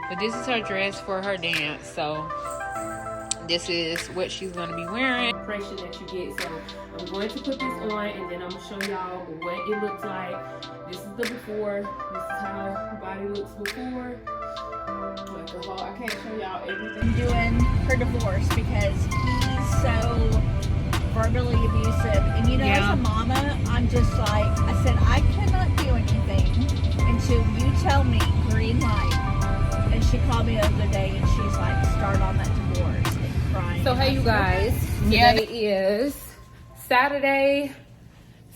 But this is her dress for her dance, so this is what she's going to be wearing. Impression that you get. So I'm going to put this on, and then I'm going to show y'all what it looks like. This is the before. This is how her body looks before. I can't show y'all everything. Doing her divorce because he's so verbally abusive. And you know, as a mama, I'm just like, I said, I cannot do anything until you tell me green light. And she called me the other day and she's like, start on that divorce and crying. So hey you guys, today is Saturday,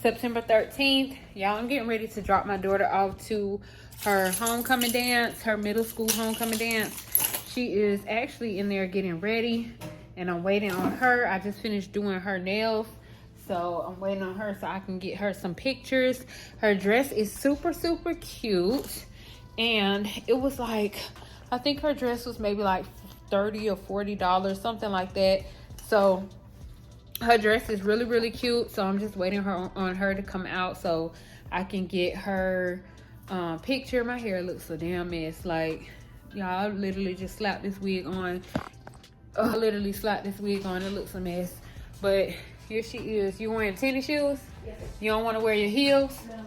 September 13th. Y'all, I'm getting ready to drop my daughter off to her homecoming dance, her middle school homecoming dance. She is actually in there getting ready and I'm waiting on her. I just finished doing her nails, so I'm waiting on her so I can get her some pictures. Her dress is super cute, and it was like, I think her dress was maybe like $30 or $40, something like that. So her dress is really cute, so I'm just waiting on her to come out so I can get her picture. My hair looks a damn mess. Like, y'all, I literally just slapped this wig on. I literally slapped this wig on. It looks a mess, but here she is. You wearing tennis shoes? Yes. You don't want to wear your heels? No.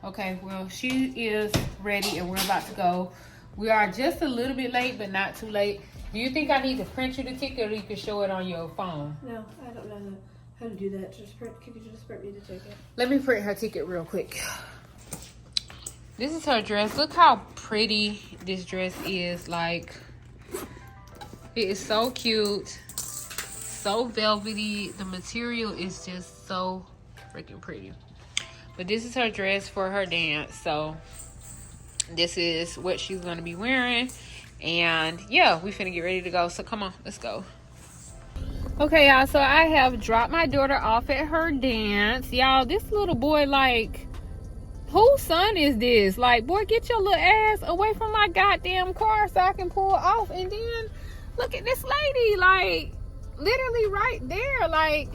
Okay, well, she is ready and we're about to go. We are just a little bit late, but not too late. Do you think I need to print you the ticket, or you can show it on your phone? No, I don't know how to do that. Can you just print me the ticket? Let me print her ticket real quick. This is her dress. Look how pretty this dress is. Like, it is so cute, so velvety. The material is just so freaking pretty. But this is her dress for her dance, so this is what she's gonna be wearing. And yeah, we finna get ready to go, so come on, let's go. Okay, y'all, so I have dropped my daughter off at her dance. Y'all, this little boy, like, whose son is this? Like, boy, get your little ass away from my goddamn car so I can pull off. And then look at this lady, like, literally right there. Like,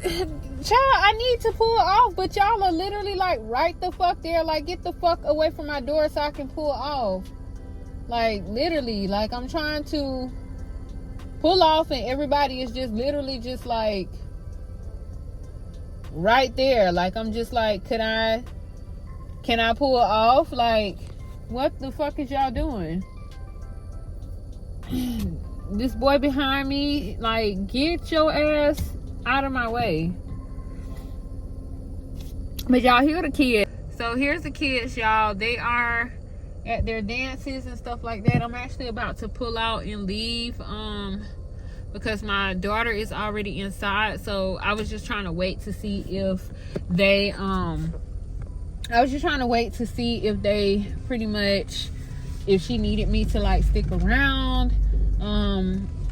child, I need to pull off, but y'all are literally like right the fuck there. Like, get the fuck away from my door so I can pull off. Like, literally, like, I'm trying to pull off and everybody is just literally just like right there. Like, I'm just like, can I pull off? Like, what the fuck is y'all doing? This boy behind me, like, get your ass out of my way. But y'all, here are the kids. So here's the kids, y'all. They are at their dances and stuff like that. I'm actually about to pull out and leave because my daughter is already inside. So I was just trying to wait to see if they pretty much, if she needed me to like stick around,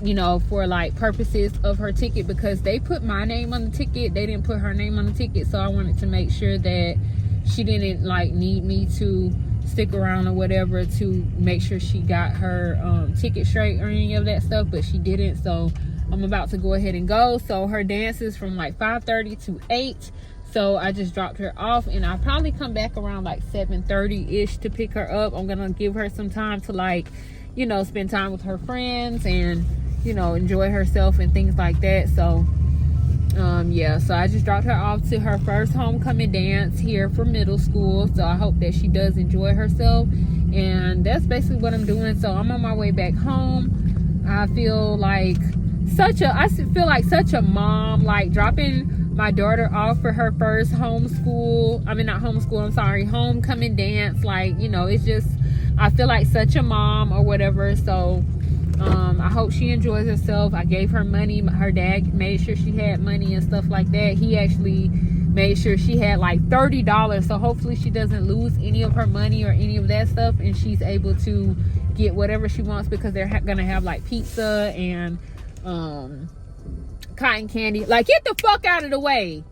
you know, for like purposes of her ticket, because they put my name on the ticket. They didn't put her name on the ticket, so I wanted to make sure that she didn't like need me to stick around or whatever to make sure she got her ticket straight or any of that stuff, but she didn't. So I'm about to go ahead and go. So her dance is from like 5:30 to 8, so I just dropped her off, and I'll probably come back around like 7:30 ish to pick her up. I'm gonna give her some time to, like, you know, spend time with her friends and, you know, enjoy herself and things like that. So yeah, so I just dropped her off to her first homecoming dance here for middle school, so I hope that she does enjoy herself. And that's basically what I'm doing. So I'm on my way back home. I feel like such a mom, like dropping my daughter off for her first homecoming dance. Like, you know, it's just, I feel like such a mom or whatever. So I hope she enjoys herself. I gave her money. Her dad made sure she had money and stuff like that. He actually made sure she had like $30. So hopefully she doesn't lose any of her money or any of that stuff, and she's able to get whatever she wants, because they're gonna have like pizza and cotton candy. Like, get the fuck out of the way.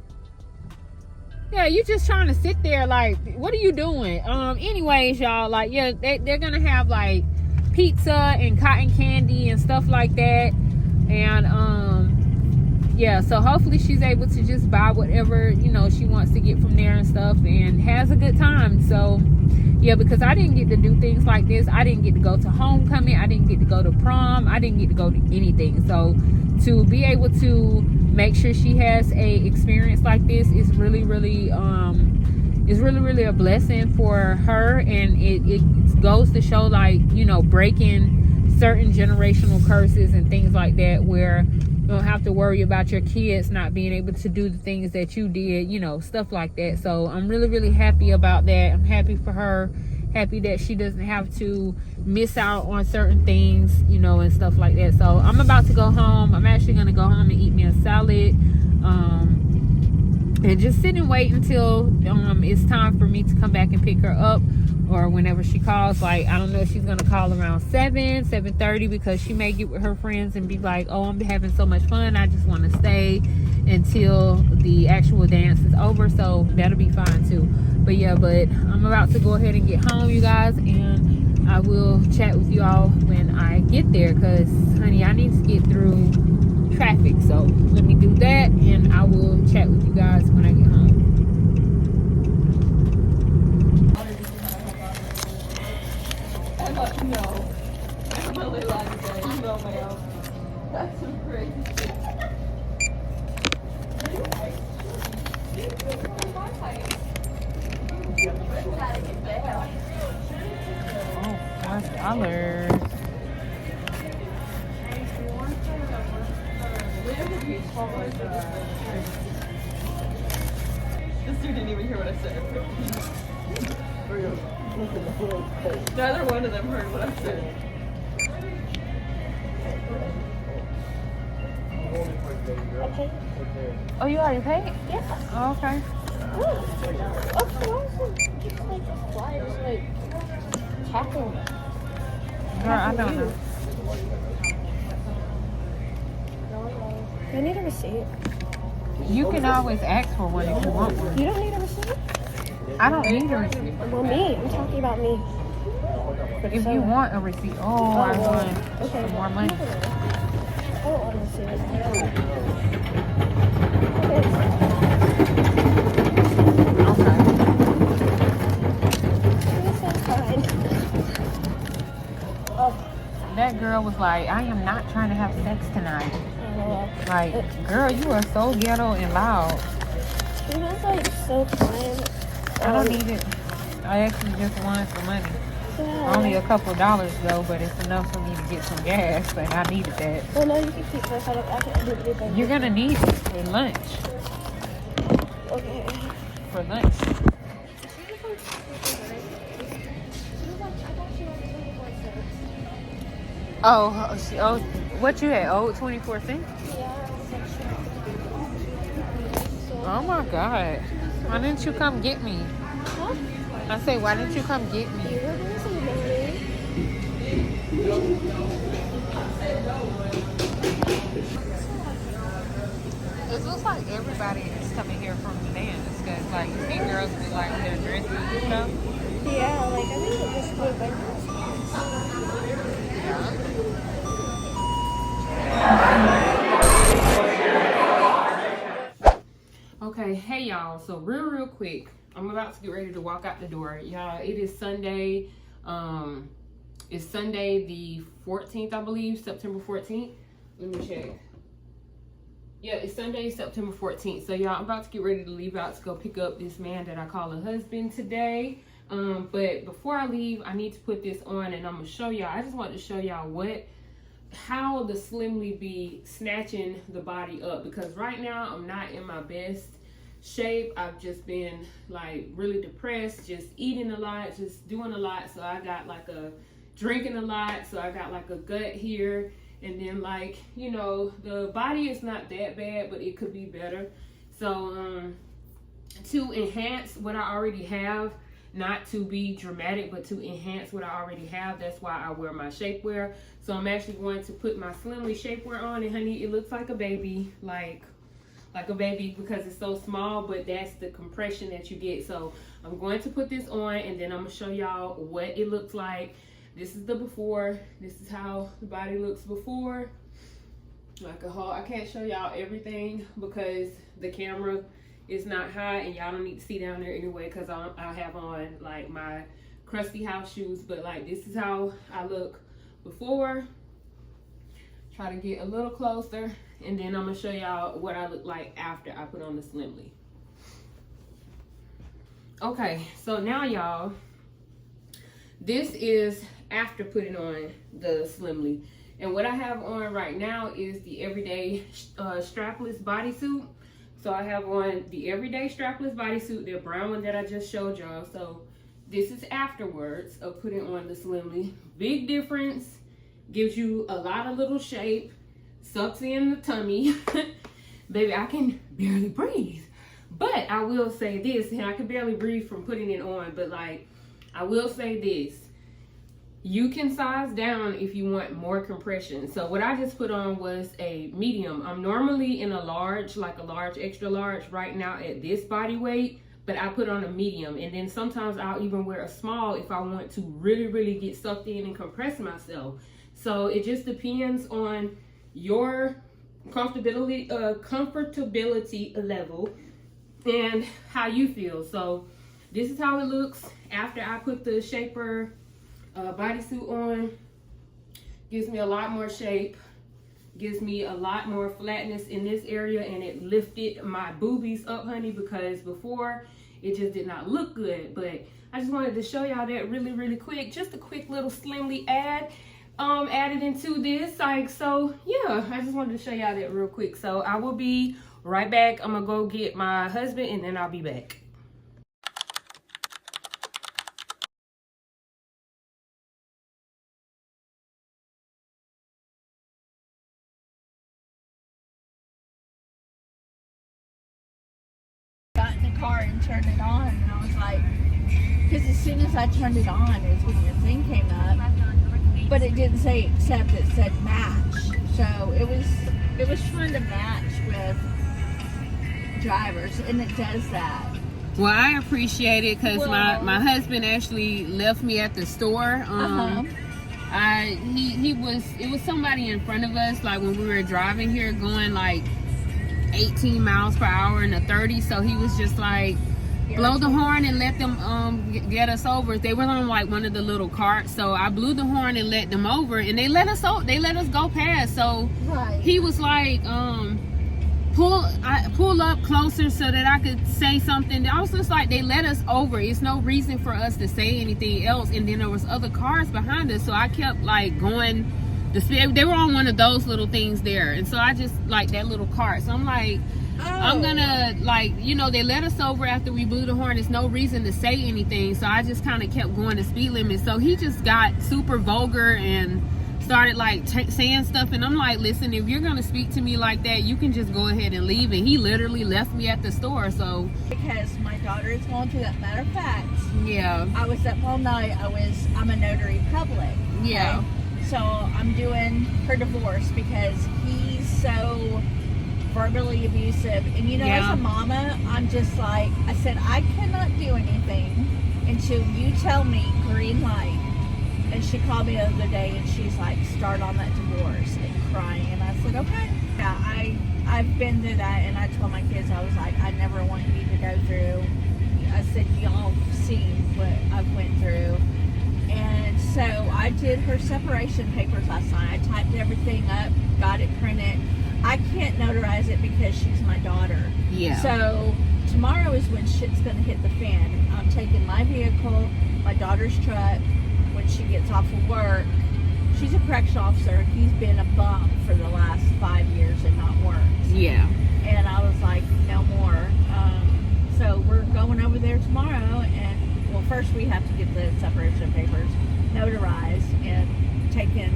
Yeah, you just trying to sit there like, what are you doing? Anyways, y'all, like, yeah, they're gonna have like pizza and cotton candy and stuff like that. And yeah, so hopefully she's able to just buy whatever, you know, she wants to get from there and stuff, and has a good time. So yeah, because I didn't get to do things like this. I didn't get to go to homecoming. I didn't get to go to prom. I didn't get to go to anything. So to be able to make sure she has a experience like this is really a blessing for her. And it goes to show, like, you know, breaking certain generational curses and things like that, where you don't have to worry about your kids not being able to do the things that you did, you know, stuff like that. So I'm really happy about that. I'm happy for her, happy that she doesn't have to miss out on certain things, you know, and stuff like that. So I'm about to go home. I'm actually going to go home and eat me a salad, and just sit and wait until it's time for me to come back and pick her up, or whenever she calls. Like, I don't know if she's gonna call around 7:30, because she may get with her friends and be like, oh, I'm having so much fun, I just want to stay until the actual dance is over. So that'll be fine too. But yeah, but I'm about to go ahead and get home, you guys, and I will chat with you all when I get there, because honey, I need to get through traffic. So let me do that, and I will chat with you guys when I get home. No. I'm really lying to say, no, ma'am. That's some crazy shit. Oh, $5. This dude didn't even hear what I said. Neither one of them heard what I said. Okay. Oh, you already paid? Yeah. Oh, okay. Okay, also, just like this fly, just like tapping. Girl, I don't know. I need a receipt. You can always ask for one if you want one. You don't need a receipt? I don't need a receipt. Well, me. I'm talking about me. If you want a receipt, I want some more money. I don't want a receipt. That girl was like, I am not trying to have sex tonight. Like, girl, you are so ghetto and loud. She was like so kind. I don't need it. I actually just wanted some money. Yeah. Only a couple dollars though, but it's enough for me to get some gas, and I needed that. Well, no, you can keep this. I can't do anything. You're gonna need it for lunch. Okay. For lunch. Oh, what you had? Oh, 24 cents? Oh my God. Why didn't you come get me? Huh? I say, why didn't you come get me? You were doing some money. It looks like everybody is coming here from the dance, because like you see girls with like their dresses and stuff. Yeah, like I think it was cool, but Okay, hey y'all. So real quick, I'm about to get ready to walk out the door. Y'all, it is Sunday. It's Sunday the 14th, I believe, September 14th. Let me check. Yeah, it's Sunday, September 14th. So y'all, I'm about to get ready to leave out to go pick up this man that I call a husband today. But before I leave, I need to put this on, and I'm gonna show y'all. I just want to show y'all how the Slimly be snatching the body up, because right now I'm not in my best shape. I've just been like really depressed, just eating a lot, just doing a lot. So I got like drinking a lot, so I got like a gut here, and then like, you know, the body is not that bad, but it could be better. So to enhance what I already have, not to be dramatic, but to enhance what I already have, that's why I wear my shapewear. So I'm actually going to put my Slimly shapewear on, and honey, it looks like a baby, like like a baby because it's so small, but that's the compression that you get. So I'm going to put this on, and then I'm gonna show y'all what it looks like. This is the before. This is how the body looks before. Like a whole, I can't show y'all everything because the camera is not high, and y'all don't need to see down there anyway because I have on like my crusty house shoes. But like, this is how I look before. Try to get a little closer, and then I'm gonna show y'all what I look like after I put on the Slimly. Okay, so now y'all, this is after putting on the Slimly, and what I have on right now is the everyday strapless bodysuit. So I have on the everyday strapless bodysuit, the brown one that I just showed y'all. So this is afterwards of putting on the Slimly. Big difference. Gives you a lot of little shape, sucks in the tummy. Baby, I can barely breathe. But I will say this, and I can barely breathe from putting it on, but like, I will say this. You can size down if you want more compression. So what I just put on was a medium. I'm normally in a large, like a large, extra large right now at this body weight, but I put on a medium. And then sometimes I'll even wear a small if I want to really, really get sucked in and compress myself. So it just depends on your comfortability level and how you feel. So this is how it looks after I put the shapewear bodysuit on. Gives me a lot more shape, gives me a lot more flatness in this area, and it lifted my boobies up, honey, because before it just did not look good. But I just wanted to show y'all that really, really quick. Just a quick little Slimly ad. Added into this, like, so yeah, I just wanted to show y'all that real quick. So I will be right back. I'm gonna go get my husband, and then I'll be back. Got in the car and turned it on, and I was like, because as soon as I turned it on is when your thing came up. But it didn't say accept, it said match. So it was trying to match with drivers, and it does that. Well, I appreciate it because my husband actually left me at the store. It was somebody in front of us, like when we were driving here, going like 18 miles per hour in a 30. So he was just like, blow the horn and let them get us over. They were on like one of the little carts, so I blew the horn and let them over, and they let us go past. So he was like, pull up closer so that I could say something. I was just like, they let us over. It's no reason for us to say anything else. And then there was other cars behind us, so I kept like going. They were on one of those little things there, and so I just like that little cart. So I'm like, I'm gonna, like, you know, they let us over after we blew the horn. There's no reason to say anything, so I just kind of kept going the speed limit. So he just got super vulgar and started like saying stuff, and I'm like, listen, if you're gonna speak to me like that, you can just go ahead and leave. And he literally left me at the store. So because my daughter is going through that. Matter of fact, yeah, I was up all night. I'm a notary public. Okay? Yeah. So I'm doing her divorce because he's so verbally abusive. And you know, as a mama, I'm just like, I said, I cannot do anything until you tell me green light. And she called me the other day and she's like, start on that divorce, and crying. And I said, okay. Yeah, I've been through that, and I told my kids, I was like, I never want you to go through. I said, y'all seen what I've went through. And so I did her separation papers last night. I typed everything up, got it printed. I can't notarize it because she's my daughter. Yeah. So tomorrow is when shit's gonna hit the fan. I'm taking my vehicle, my daughter's truck, when she gets off of work. She's a correction officer. He's been a bum for the last 5 years and not worked. Yeah. And I was like, no more. So we're going over there tomorrow, and well, first we have to get the separation papers notarized and taking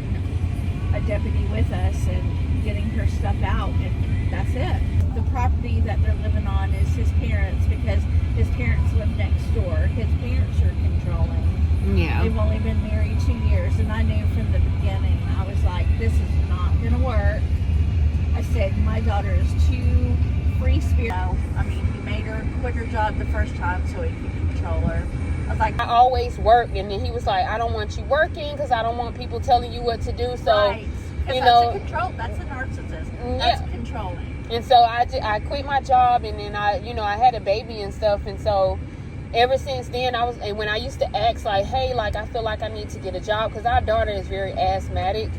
a deputy with us and getting her stuff out, and that's it. The property that they're living on is his parents because his parents live next door. His parents are controlling. Yeah. They've only been married 2 years, and I knew from the beginning, I was like, this is not going to work. I said, my daughter is too free quit her job the first time so he could control her. I was like, I always work, and then he was like, I don't want you working because I don't want people telling you what to do. So, right. you That's know, a control. That's a narcissist. Yeah. That's controlling. And so I quit my job, and then I had a baby and stuff, and so ever since then and when I used to ask like, hey, like I feel like I need to get a job because our daughter is very asthmatic,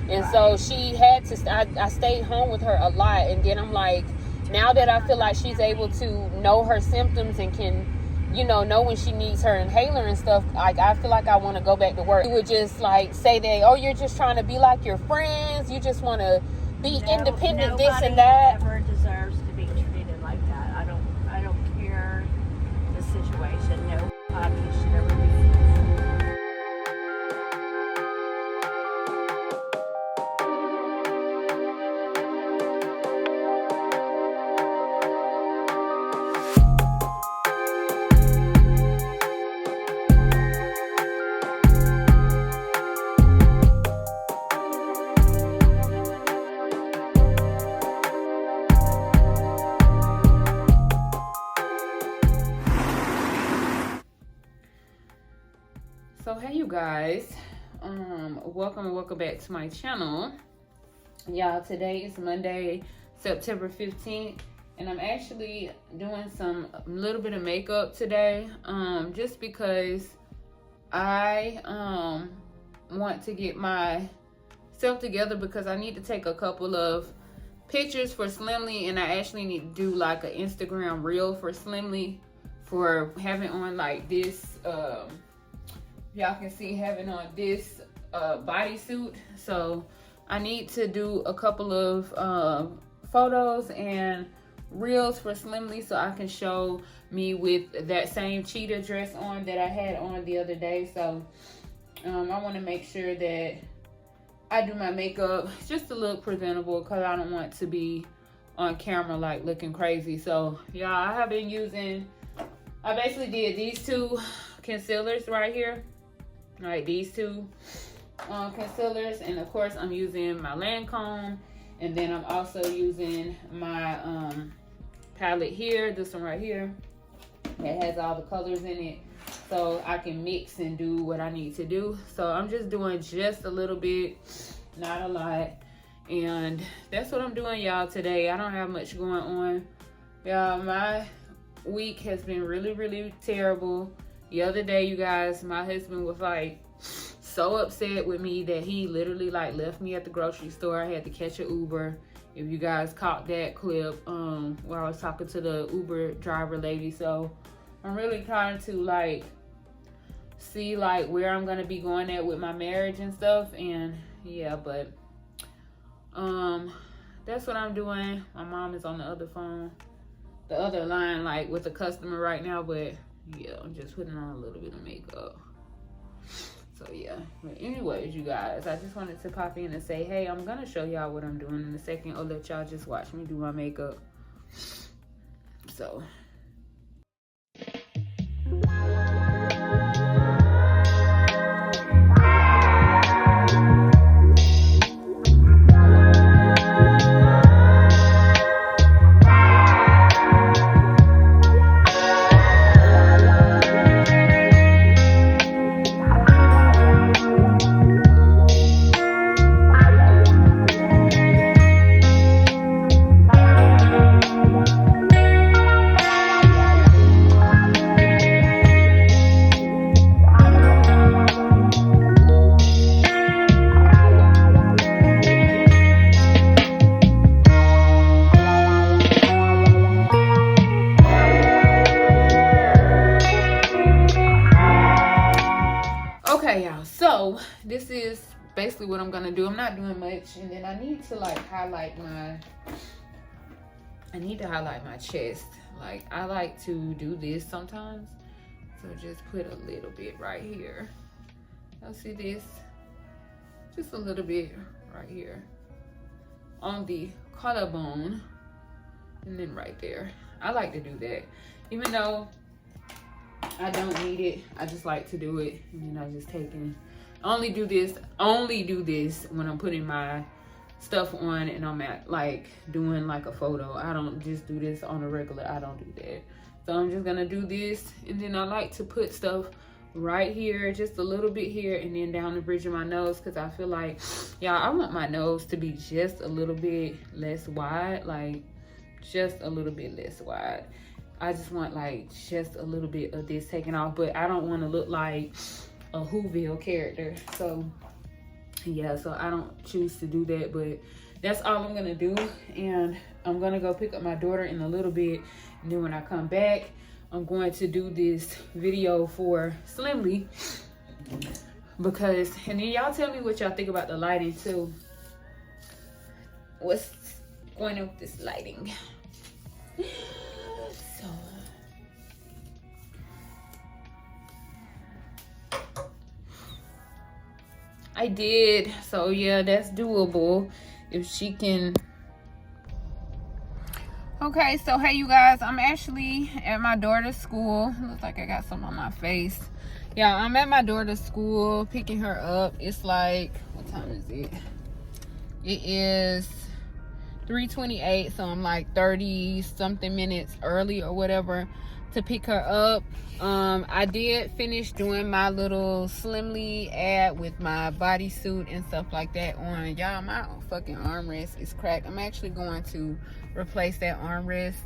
and so she had to. I stayed home with her a lot, and then I'm like, now that I feel like she's able to know her symptoms and can, know when she needs her inhaler and stuff, like I feel like I want to go back to work. You would just like say that, oh, you're just trying to be like your friends, you just want to be independent, this and that. Nobody ever deserves to be treated like that. I don't care the situation. Nobody should ever be. So hey you guys, welcome back to my channel. Y'all, today is Monday, September 15th, and I'm actually doing some little bit of makeup today, just because I want to get myself together, because I need to take a couple of pictures for Slimly, and I actually need to do like an Instagram reel for Slimly for having on like this y'all can see having on this bodysuit. So I need to do a couple of photos and reels for Slimly so I can show me with that same cheetah dress on that I had on the other day. So I want to make sure that I do my makeup just to look presentable, because I don't want to be on camera like looking crazy. So y'all, I basically did these two concealers right here. Right, these two concealers, and of course I'm using my Lancome, and then I'm also using my palette here, this one right here. It has all the colors in it, so I can mix and do what I need to do. So I'm just doing just a little bit, not a lot, and that's what I'm doing, y'all, today. I don't have much going on, y'all. My week has been really terrible. The other day, you guys, my husband was like so upset with me that he literally like left me at the grocery store. I had to catch an Uber. If you guys caught that clip where I was talking to the Uber driver lady. So I'm really trying to like see like where I'm gonna be going at with my marriage and stuff. And yeah, but that's what I'm doing. My mom is on the other phone, the other line, like with a customer right now, but yeah, I'm just putting on a little bit of makeup. So yeah, but anyways, you guys, I just wanted to pop in and say, hey, I'm gonna show y'all what I'm doing in a second. I'll let y'all just watch me do my makeup. So okay, y'all, so this is basically what I'm gonna do. I'm not doing much, and then I need to like highlight my chest. Like I like to do this sometimes, so just put a little bit right here. Y'all see this? Just a little bit right here on the collarbone, and then right there. I like to do that, even though I don't need it. I just like to do it, and then I just take in. Only do this when I'm putting my stuff on and I'm at like doing like a photo. I don't just do this on a regular. I don't do that. So I'm just gonna do this, and then I like to put stuff right here, just a little bit here, and then down the bridge of my nose, because I feel like, y'all, I want my nose to be just a little bit less wide, like just a little bit less wide. I just want like just a little bit of this taken off, but I don't want to look like a Whoville character. So yeah, so I don't choose to do that, but that's all I'm gonna do. And I'm gonna go pick up my daughter in a little bit, and then when I come back, I'm going to do this video for Slimly, because, and then y'all tell me what y'all think about the lighting too. What's going on with this lighting? So I did, so yeah, that's doable if she can. Okay, so hey you guys, I'm actually at my daughter's school. Looks like I got something on my face. Yeah, I'm at my daughter's school picking her up. It's like, what time is it? It is 3:28, so I'm like 30 something minutes early or whatever to pick her up. I did finish doing my little Slimly ad with my bodysuit and stuff like that on. Y'all, my fucking armrest is cracked. I'm actually going to replace that armrest,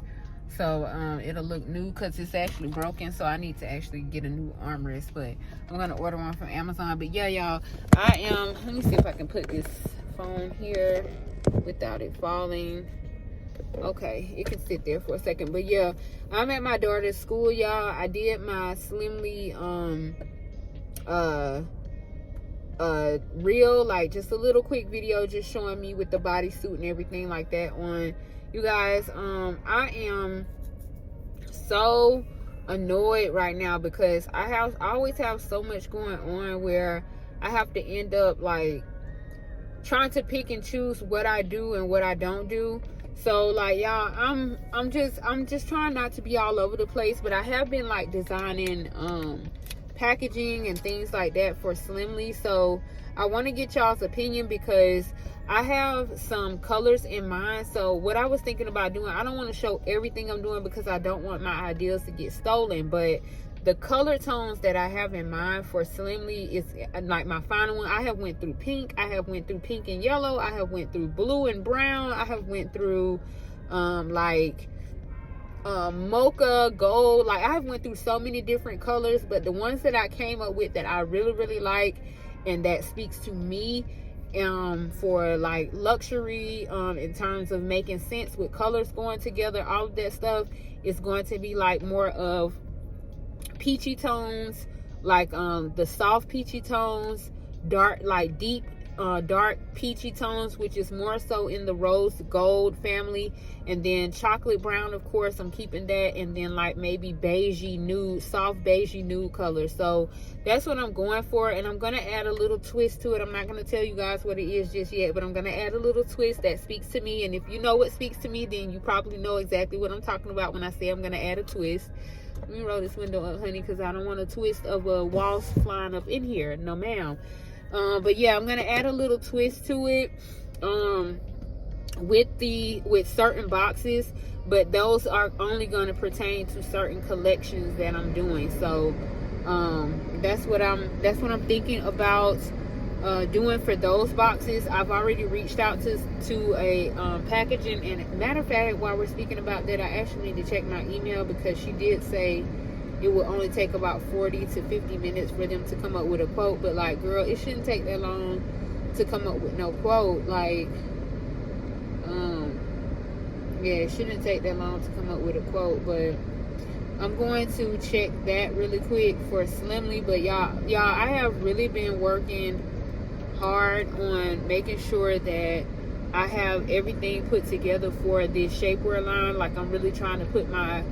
so it'll look new, because it's actually broken, so I need to actually get a new armrest, but I'm gonna order one from Amazon. But yeah, y'all, I am, let me see if I can put this phone here without it falling. Okay, it can sit there for a second. But yeah, I'm at my daughter's school, y'all. I did my Slimly reel, like just a little quick video just showing me with the bodysuit and everything like that on. You guys, I am so annoyed right now because I always have so much going on where I have to end up like trying to pick and choose what I do and what I don't do. So like, y'all, I'm just trying not to be all over the place, but I have been like designing packaging and things like that for Slimly. So I want to get y'all's opinion because I have some colors in mind. So what I was thinking about doing, I don't want to show everything I'm doing because I don't want my ideas to get stolen, but the color tones that I have in mind for Slimly is like my final one. I have went through pink, I have went through pink and yellow, I have went through blue and brown, I have went through mocha, gold. Like I have went through so many different colors, but the ones that I came up with that I really like and that speaks to me for like luxury in terms of making sense with colors going together, all of that stuff is going to be like more of peachy tones, like the soft peachy tones, dark, like deep dark peachy tones, which is more so in the rose gold family, and then chocolate brown, of course I'm keeping that, and then like maybe beigey nude, soft beigey nude color. So that's what I'm going for, and I'm gonna add a little twist to it. I'm not gonna tell you guys what it is just yet, but I'm gonna add a little twist that speaks to me. And if you know what speaks to me, then you probably know exactly what I'm talking about when I say I'm gonna add a twist. Let me roll this window up, honey, because I don't want a twist of a wasp flying up in here. No, ma'am. But yeah, I'm gonna add a little twist to it with certain boxes, but those are only going to pertain to certain collections that I'm doing. So that's what I'm thinking about doing for those boxes. I've already reached out to a packaging, and matter of fact, while we're speaking about that, I actually need to check my email because she did say it will only take about 40 to 50 minutes for them to come up with a quote. But like, girl, it shouldn't take that long to come up with no quote. Like, yeah, it shouldn't take that long to come up with a quote. But I'm going to check that really quick for Slimly. But y'all, I have really been working hard on making sure that I have everything put together for this shapewear line. Like, I'm really trying to put my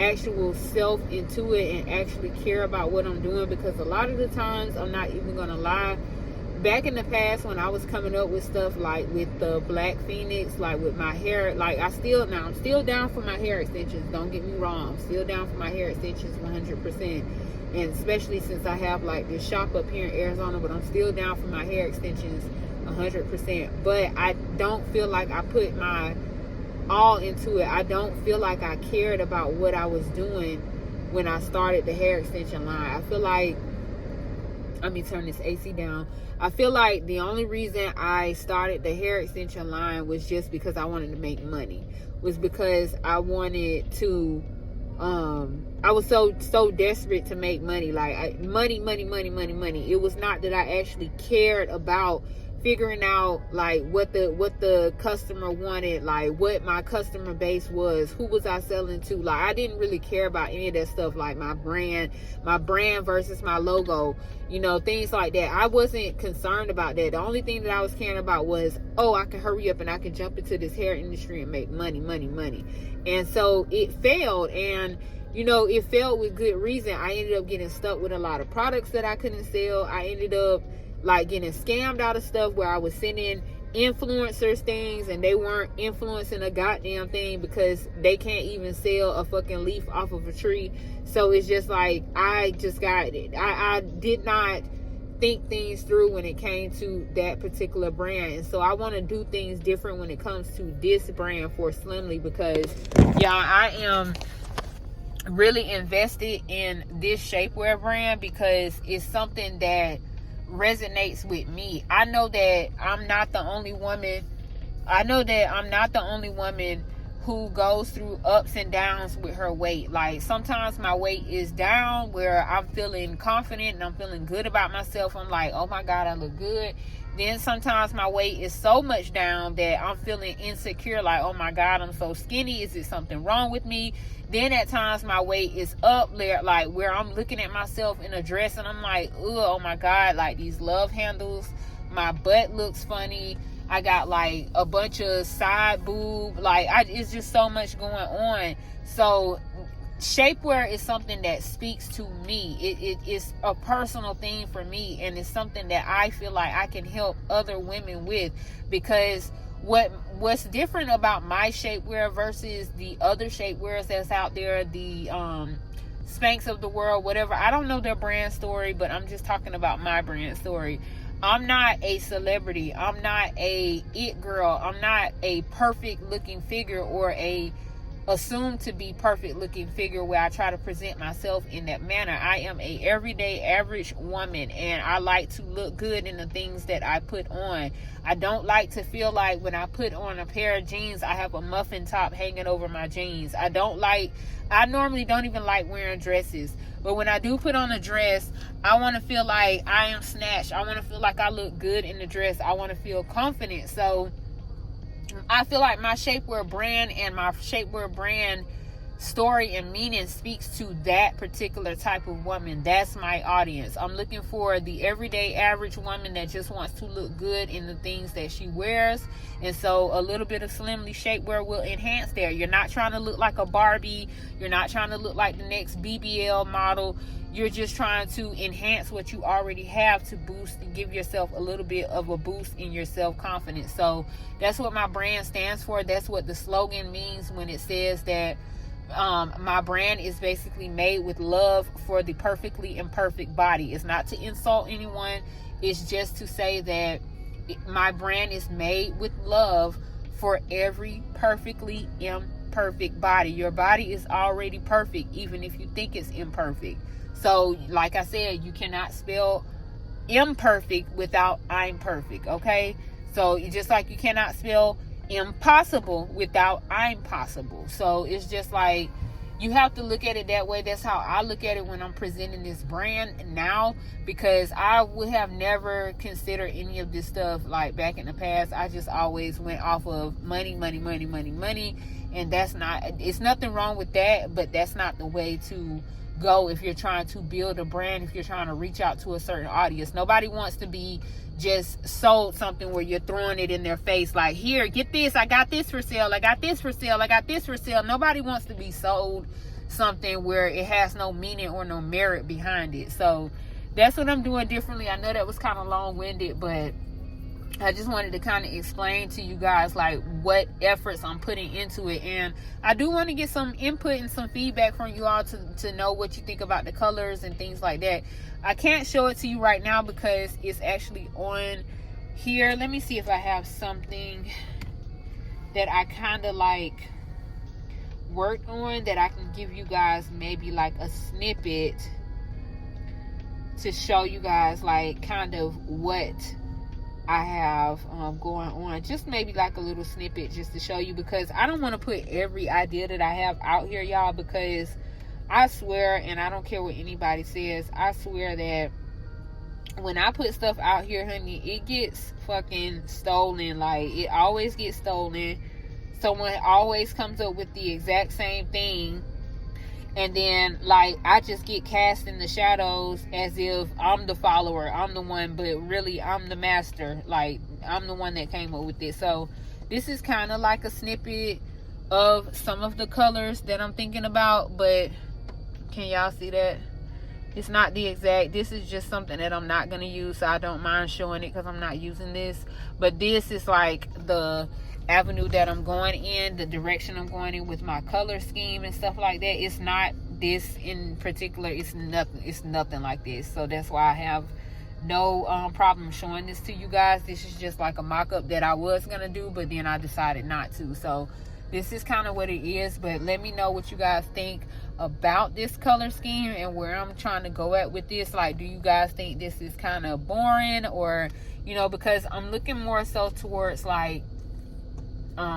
actual self into it and actually care about what I'm doing, because a lot of the times, I'm not even gonna lie, back in the past when I was coming up with stuff like with the Black Phoenix, like with my hair, like I'm still down for my hair extensions, don't get me wrong, I'm still down for my hair extensions 100%, and especially since I have like this shop up here in Arizona, but I'm still down for my hair extensions 100%, but I don't feel like I put my all into it. I don't feel like I cared about what I was doing when I started the hair extension line. I feel like, let me turn this AC down. I feel like the only reason I started the hair extension line was just because I wanted to make money. Was because I wanted to, I was so desperate to make money. Like, money. It was not that I actually cared about figuring out like what the customer wanted, like what my customer base was, who was I selling to. Like, I didn't really care about any of that stuff, like my brand versus my logo, you know, things like that. I wasn't concerned about that. The only thing that I was caring about was, oh, I can hurry up and I can jump into this hair industry and make money. And so it failed, and you know, it failed with good reason. I ended up getting stuck with a lot of products that I couldn't sell. I ended up like getting scammed out of stuff where I was sending influencers things and they weren't influencing a goddamn thing because they can't even sell a fucking leaf off of a tree. So it's just like, I just got it. I did not think things through when it came to that particular brand. And so I want to do things different when it comes to this brand for Slimly, because y'all, I am really invested in this shapewear brand because it's something that resonates with me. I know that I'm not the only woman. Who goes through ups and downs with her weight. Like, sometimes my weight is down where I'm feeling confident and I'm feeling good about myself. I'm like, oh my God, I look good. Then sometimes my weight is so much down that I'm feeling insecure, like, oh my God, I'm so skinny. Is it something wrong with me? Then at times my weight is up there, like where I'm looking at myself in a dress and I'm like, oh my God, like these love handles, my butt looks funny. I got like a bunch of side boob, like it's just so much going on. So shapewear is something that speaks to me. It is a personal thing for me, and it's something that I feel like I can help other women with, because what's different about my shapewear versus the other shapewears that's out there, the Spanx of the world, whatever, I don't know their brand story, but I'm just talking about my brand story. I'm not a celebrity. I'm not a it girl. I'm not a perfect looking figure or a assumed to be perfect looking figure where I try to present myself in that manner. I am a everyday average woman, and I like to look good in the things that I put on. I don't like to feel like when I put on a pair of jeans I have a muffin top hanging over my jeans. I normally don't even like wearing dresses, but when I do put on a dress, I want to feel like I am snatched. I want to feel like I look good in the dress. I want to feel confident. So I feel like my shapewear brand and my shapewear brand story and meaning speaks to that particular type of woman. That's my audience. I'm looking for the everyday average woman that just wants to look good in the things that she wears. And so a little bit of Slimly shapewear will enhance that. You're not trying to look like a Barbie. You're not trying to look like the next BBL model. You're just trying to enhance what you already have to boost and give yourself a little bit of a boost in your self-confidence. So that's what my brand stands for. That's what the slogan means when it says that my brand is basically made with love for the perfectly imperfect body. It's not to insult anyone. It's just to say that my brand is made with love for every perfectly imperfect body. Your body is already perfect, even if you think it's imperfect. So, like I said, you cannot spell imperfect without I'm perfect, okay? So, just like you cannot spell impossible without I'm possible. So, it's just like, you have to look at it that way. That's how I look at it when I'm presenting this brand now, because I would have never considered any of this stuff like back in the past. I just always went off of money. And that's not, it's nothing wrong with that, but that's not the way to go if you're trying to build a brand, if you're trying to reach out to a certain audience. Nobody wants to be just sold something where you're throwing it in their face like, here, get this, I got this for sale, I got this for sale, I got this for sale. Nobody wants to be sold something where it has no meaning or no merit behind it. So that's what I'm doing differently. I know that was kind of long-winded, but I just wanted to kind of explain to you guys like what efforts I'm putting into it. And I do want to get some input and some feedback from you all to know what you think about the colors and things like that. I can't show it to you right now because it's actually on here, let me see if I have something that I kind of like worked on that I can give you guys maybe like a snippet to show you guys like kind of what I have going on. Just maybe like a little snippet just to show you, because I don't want to put every idea that I have out here, y'all, because I swear, and I don't care what anybody says, I swear that when I put stuff out here, honey, it gets fucking stolen. Like, it always gets stolen. Someone always comes up with the exact same thing, and then like I just get cast in the shadows as if I'm the follower, I'm the one, but really I'm the master. Like, I'm the one that came up with this. So this is kind of like a snippet of some of the colors that I'm thinking about, but can y'all see that? It's not the exact. This is just something that I'm not going to use, so I don't mind showing it because I'm not using this. But this is like the avenue that I'm going in, the direction I'm going in with my color scheme and stuff like that. It's not this in particular. It's nothing like this. So that's why I have no problem showing this to you guys. This is just like a mock-up that I was going to do, but then I decided not to. So this is kind of what it is. But let me know what you guys think about this color scheme and where I'm trying to go at with this. Like, do you guys think this is kind of boring, or, you know, because I'm looking more so towards like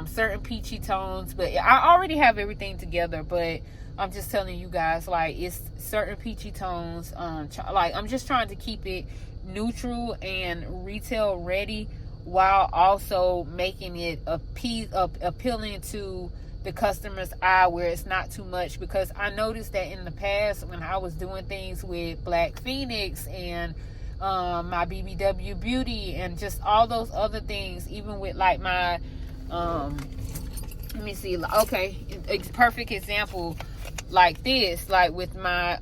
certain peachy tones, but I already have everything together, but I'm just telling you guys, like, it's certain peachy tones. Like, I'm just trying to keep it neutral and retail ready, while also making it appealing to the customer's eye, where it's not too much. Because I noticed that in the past, when I was doing things with Black Phoenix and my BBW Beauty and just all those other things, even with like my let me see, okay, it's perfect example like this, like with my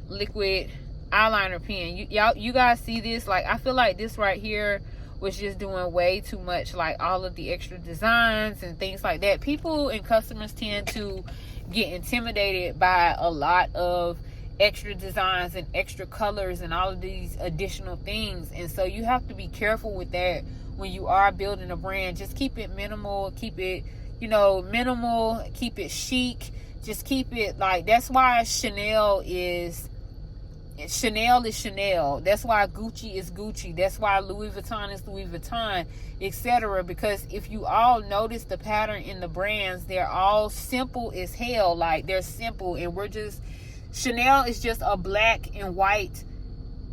liquid eyeliner pen. You guys see this? Like, I feel like this right here was just doing way too much, like all of the extra designs and things like that. People and customers tend to get intimidated by a lot of extra designs and extra colors and all of these additional things, and so you have to be careful with that when you are building a brand. Just keep it minimal, keep it, you know, minimal, keep it chic, just keep it like, that's why Chanel is Chanel. That's why Gucci is Gucci. That's why Louis Vuitton is Louis Vuitton, etc. Because if you all notice the pattern in the brands, they're all simple as hell. Like, they're simple, and we're just, Chanel is just a black and white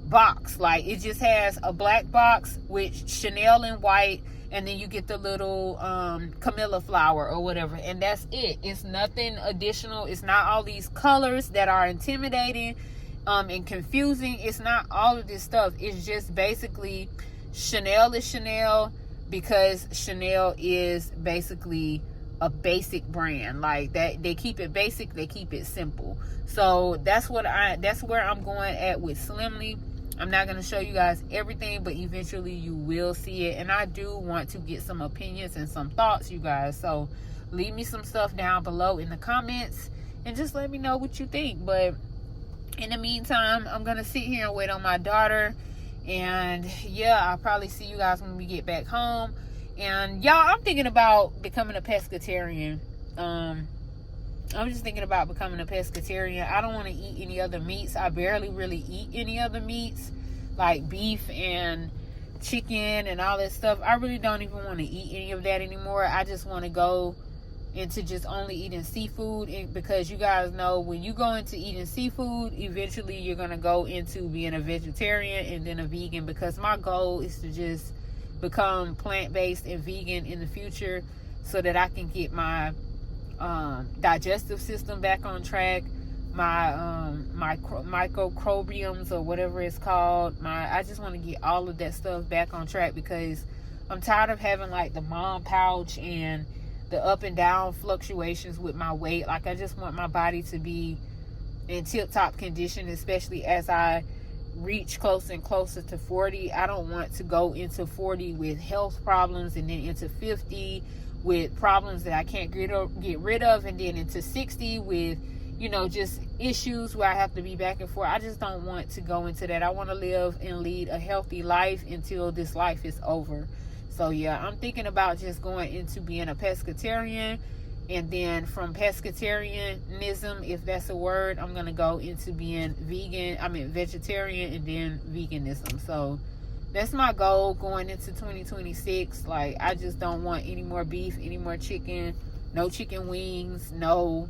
box. Like, it just has a black box with Chanel in white, and then you get the little Camilla flower or whatever, and that's it. It's nothing additional. It's not all these colors that are intimidating and confusing. It's not all of this stuff. It's just basically Chanel is Chanel, because Chanel is basically a basic brand. Like, that, they keep it basic, they keep it simple. So that's where I'm going at with Slimly. I'm not going to show you guys everything, but eventually you will see it. And I do want to get some opinions and some thoughts, you guys. So leave me some stuff down below in the comments and just let me know what you think. But in the meantime, I'm going to sit here and wait on my daughter. And yeah, I'll probably see you guys when we get back home. And y'all, I'm thinking about becoming a pescatarian. I'm just thinking about becoming a pescatarian. I don't want to eat any other meats. I barely really eat any other meats, like beef and chicken and all that stuff. I really don't even want to eat any of that anymore. I just want to go into just only eating seafood, because you guys know, when you go into eating seafood, eventually you're going to go into being a vegetarian and then a vegan, because my goal is to just become plant-based and vegan in the future, so that I can get my digestive system back on track, my microbiome or whatever it's called. I just want to get all of that stuff back on track, because I'm tired of having like the mom pouch and the up and down fluctuations with my weight. Like, I just want my body to be in tip-top condition, especially as I reach closer and closer to 40. I don't want to go into 40 with health problems, and then into 50 with problems that I can't get rid of, and then into 60 with, you know, just issues where I have to be back and forth. I just don't want to go into that. I want to live and lead a healthy life until this life is over. So yeah, I'm thinking about just going into being a pescatarian, and then from pescatarianism, if that's a word, I'm gonna go into being vegetarian, and then veganism. So that's my goal going into 2026. Like, I just don't want any more beef, any more chicken, no chicken wings, no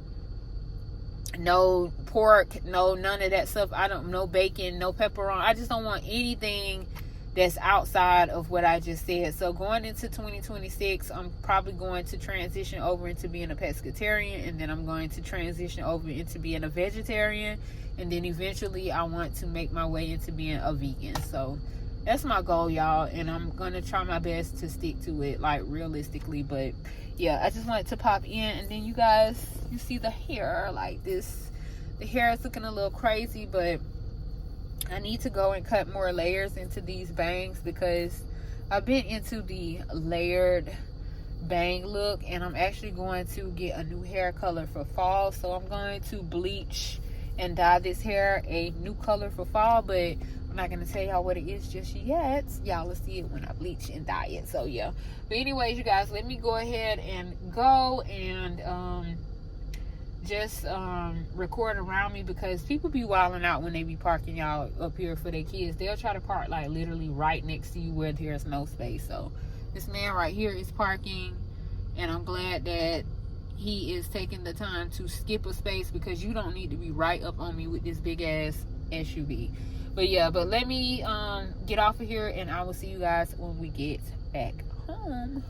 pork, none of that stuff. No bacon, no pepperoni. I just don't want anything that's outside of what I just said. So going into 2026, I'm probably going to transition over into being a pescatarian, and then I'm going to transition over into being a vegetarian, and then eventually I want to make my way into being a vegan. So that's my goal, y'all, and I'm gonna try my best to stick to it, like, realistically. But yeah, I just wanted to pop in. And then you guys, you see the hair like this. The hair is looking a little crazy, but I need to go and cut more layers into these bangs, because I've been into the layered bang look, and I'm actually going to get a new hair color for fall. So I'm going to bleach and dye this hair a new color for fall, but I'm not going to tell y'all what it is just yet. Y'all will see it when I bleach and dye it. So yeah, but anyways, you guys, let me go ahead and go and just record around me, because people be wilding out when they be parking y'all up here for their kids. They'll try to park like literally right next to you where there's no space. So this man right here is parking, and I'm glad that he is taking the time to skip a space, because you don't need to be right up on me with this big ass SUV. But yeah, but let me get off of here, and I will see you guys when we get back home.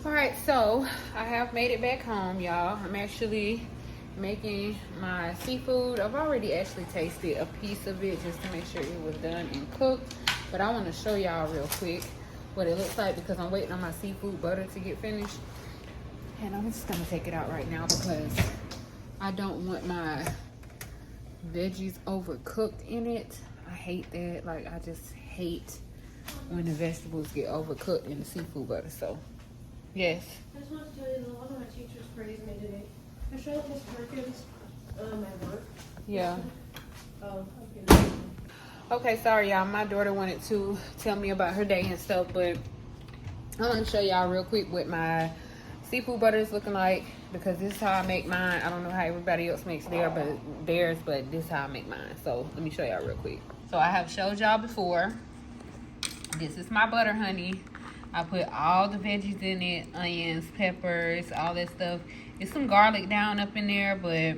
All right, so I have made it back home, y'all. I'm actually making my seafood. I've already actually tasted a piece of it just to make sure it was done and cooked, but I want to show y'all real quick what it looks like, because I'm waiting on my seafood butter to get finished, and I'm just gonna take it out right now because I don't want my veggies overcooked in it. I hate that. Like, I just hate when the vegetables get overcooked in the seafood butter. So yes. I just want to tell you that a lot of my teachers praised me today. I showed Miss Perkins my work. Yeah. Oh, okay. Okay, sorry y'all. My daughter wanted to tell me about her day and stuff, but I want to show y'all real quick what my seafood butter is looking like, because this is how I make mine. I don't know how everybody else makes theirs, but this is how I make mine. So let me show y'all real quick. So I have showed y'all before. This is my butter, honey. I put all the veggies in it, onions, peppers, all that stuff. There's some garlic down up in there, but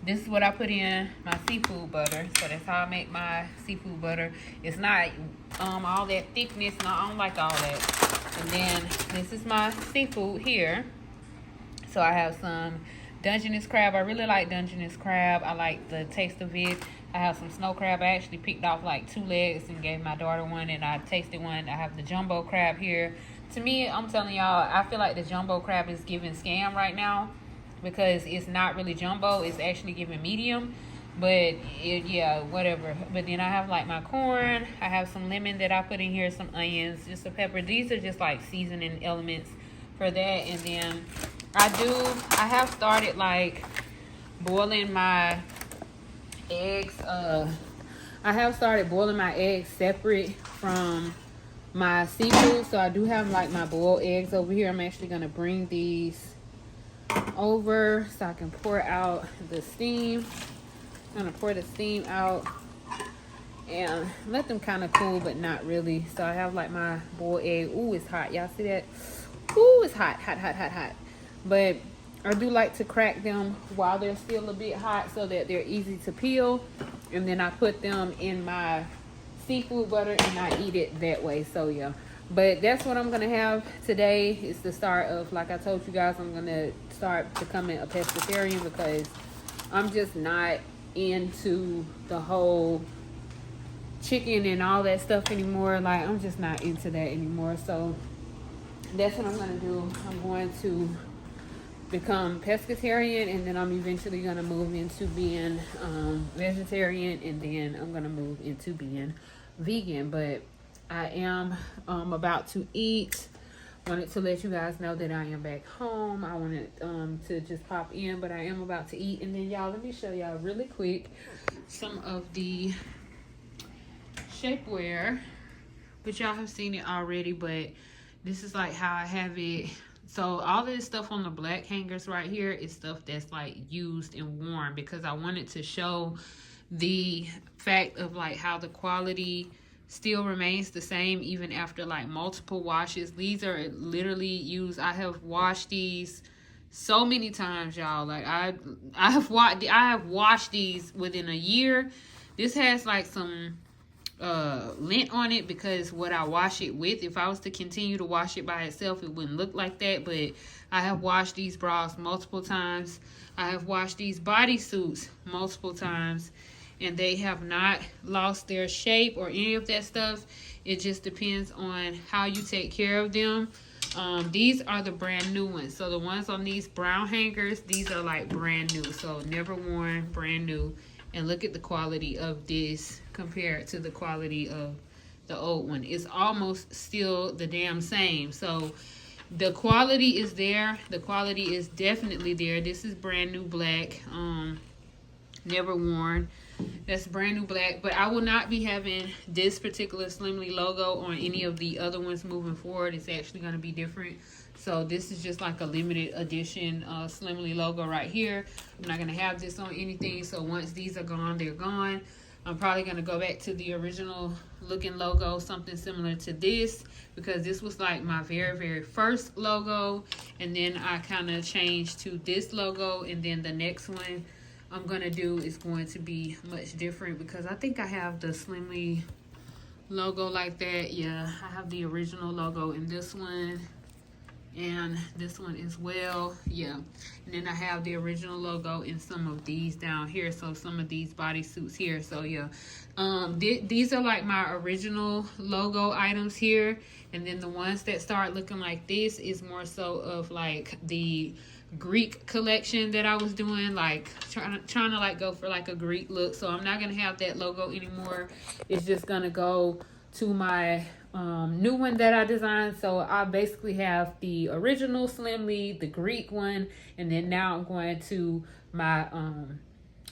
this is what I put in my seafood butter. So that's how I make my seafood butter. It's not all that thickness, and I don't like all that. And then this is my seafood here. So I have some Dungeness crab. I really like Dungeness crab. I like the taste of it. I have some snow crab. I actually picked off like 2 legs and gave my daughter one, and I tasted one. I have the jumbo crab here. To me, I'm telling y'all, I feel like the jumbo crab is giving scam right now, because it's not really jumbo. It's actually giving medium. But yeah, whatever. But then I have like my corn. I have some lemon that I put in here, some onions, just a pepper. These are just like seasoning elements for that. And then I have started like boiling my eggs. I have started boiling my eggs separate from my seafood. So I do have like my boiled eggs over here. I'm actually gonna bring these over so I can pour out the steam. I'm gonna pour the steam out and let them kind of cool, but not really. So I have like my boiled egg. Ooh, it's hot. Y'all see that? Ooh, it's hot. But I do like to crack them while they're still a bit hot so that they're easy to peel. And then I put them in my seafood butter and I eat it that way. So yeah, but that's what I'm gonna have today. It's the start of, like I told you guys, I'm gonna start becoming a pescatarian, because I'm just not into the whole chicken and all that stuff anymore. Like, I'm just not into that anymore. So that's what I'm gonna do. I'm going to become pescatarian, and then I'm eventually gonna move into being vegetarian, and then I'm gonna move into being vegan. But I am about to eat wanted to let you guys know that I am back home. I wanted to just pop in, but I am about to eat. And then y'all, let me show y'all really quick some of the shapewear, but y'all have seen it already, but this is like how I have it. So all of this stuff on the black hangers right here is stuff that's like used and worn, because I wanted to show the fact of like how the quality still remains the same even after like multiple washes. These are literally used. I have washed these so many times, y'all. Like I have washed these within a year. This has like some lint on it because what I wash it with, if I was to continue to wash it by itself, it wouldn't look like that. But I have washed these bras multiple times. I have washed these bodysuits multiple times, and they have not lost their shape or any of that stuff. It just depends on how you take care of them. These are the brand new ones. So the ones on these brown hangers, these are like brand new. So never worn, brand new. And look at the quality of this compared to the quality of the old one. It's almost still the damn same. So the quality is there. The quality is definitely there. This is brand new black. Never worn. That's brand new black. But I will not be having this particular Slimly logo on any of the other ones moving forward. It's actually going to be different. So this is just like a limited edition Slimly logo right here. I'm not going to have this on anything. So once these are gone, they're gone. I'm probably going to go back to the original looking logo, something similar to this, because this was like my very first logo. And then I kind of changed to this logo, and then the next one I'm going to do is going to be much different, because I think I have the Slimly logo like that. Yeah, I have the original logo in this one and this one as well. Yeah, and then I have the original logo in some of these down here, so some of these bodysuits here. So yeah, these are like my original logo items here, and then the ones that start looking like this is more so of like the Greek collection that I was doing, like trying to like go for like a Greek look. So I'm not gonna have that logo anymore. It's just gonna go to my new one that I designed. So I basically have the original Slimly, the Greek one, and then now I'm going to my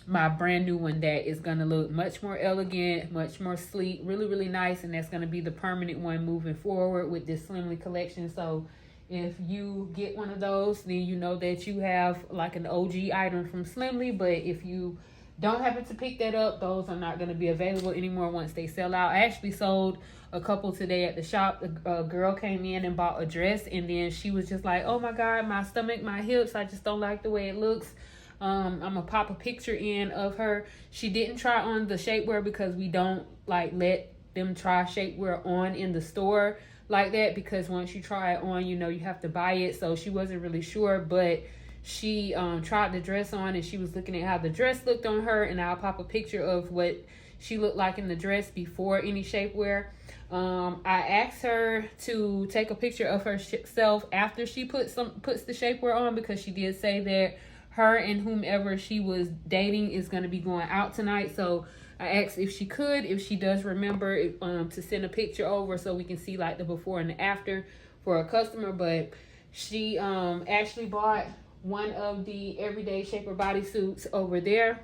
my brand new one that is gonna look much more elegant, much more sleek, really nice, and that's gonna be the permanent one moving forward with this Slimly collection. So if you get one of those, then you know that you have like an OG item from Slimly. But if you don't happen to pick that up, those are not going to be available anymore once they sell out. I actually sold a couple today at the shop. A girl came in and bought a dress, and then she was just like, oh my God, my stomach, my hips, I just don't like the way it looks. I'm gonna pop a picture in of her. She didn't try on the shapewear because we don't like let them try shapewear on in the store like that, because once you try it on, you know, you have to buy it. So she wasn't really sure, but she tried the dress on, and she was looking at how the dress looked on her, and I'll pop a picture of what she looked like in the dress before any shapewear. I asked her to take a picture of herself after she puts the shapewear on, because she did say that her and whomever she was dating is going to be going out tonight. So I asked if she could, if she does remember, to send a picture over so we can see like the before and the after for a customer. But she actually bought one of the everyday shaper bodysuits over there,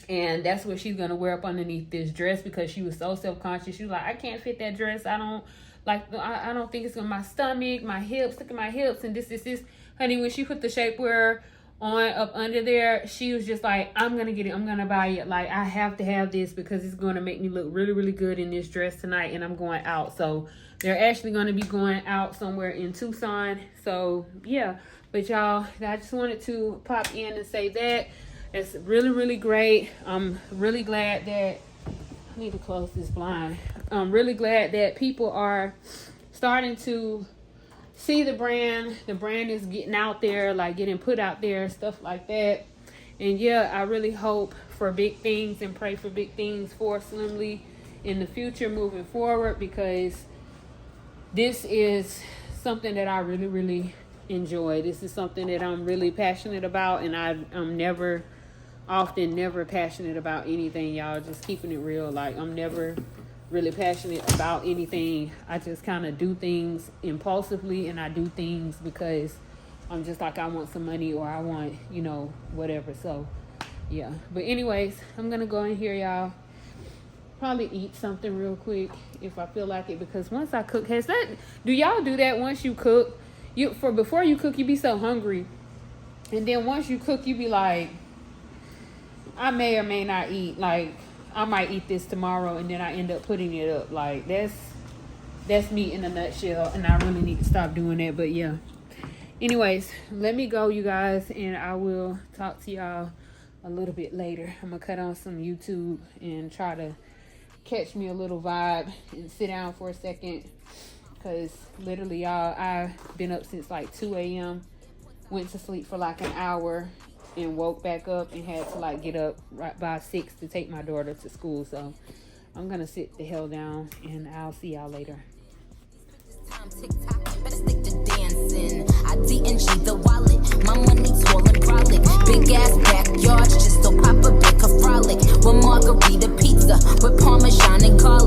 and that's what she's gonna wear up underneath this dress, because she was so self-conscious. She was like, I can't fit that dress. I don't think it's on my stomach, my hips. Look at my hips, and this. Honey, when she put the shapewear on up under there, she was just like, I'm gonna get it, I'm gonna buy it. Like, I have to have this because it's gonna make me look really good in this dress tonight, and I'm going out. So they're actually gonna be going out somewhere in Tucson. So yeah, but y'all, I just wanted to pop in and say that it's really great. I'm really glad that I need to close this blind. I'm really glad that people are starting to see the brand. The brand is getting out there, like getting put out there, stuff like that. And yeah, I really hope for big things and pray for big things for Slimly in the future moving forward, because this is something that I really enjoy. This is something that I'm really passionate about, and I'm never passionate about anything, y'all. Just keeping it real. Like, I'm never really passionate about anything. I just kind of do things impulsively, and I do things because I'm just like, I want some money, or I want, you know, whatever. So yeah, but anyways, I'm gonna go in here, y'all, probably eat something real quick if I feel like it, because once I cook, do y'all do that once you cook? Before you cook, you be so hungry, and then once you cook, you be like, I may or may not eat. Like, I might eat this tomorrow, and then I end up putting it up. Like, that's me in a nutshell, and I really need to stop doing that. But yeah, anyways, let me go, you guys, and I will talk to y'all a little bit later. I'm gonna cut on some YouTube and try to catch me a little vibe and sit down for a second, because literally, y'all, I've been up since like 2 a.m. went to sleep for like an hour and woke back up and had to like get up right by 6 to take my daughter to school. So I'm gonna sit the hell down, and I'll see y'all later. Better stick to dancing. I DNG the wallet. My money tall and brolic. Big ass backyard, just don't pop a big a frolic. With margarita pizza, with Parmesan and garlic.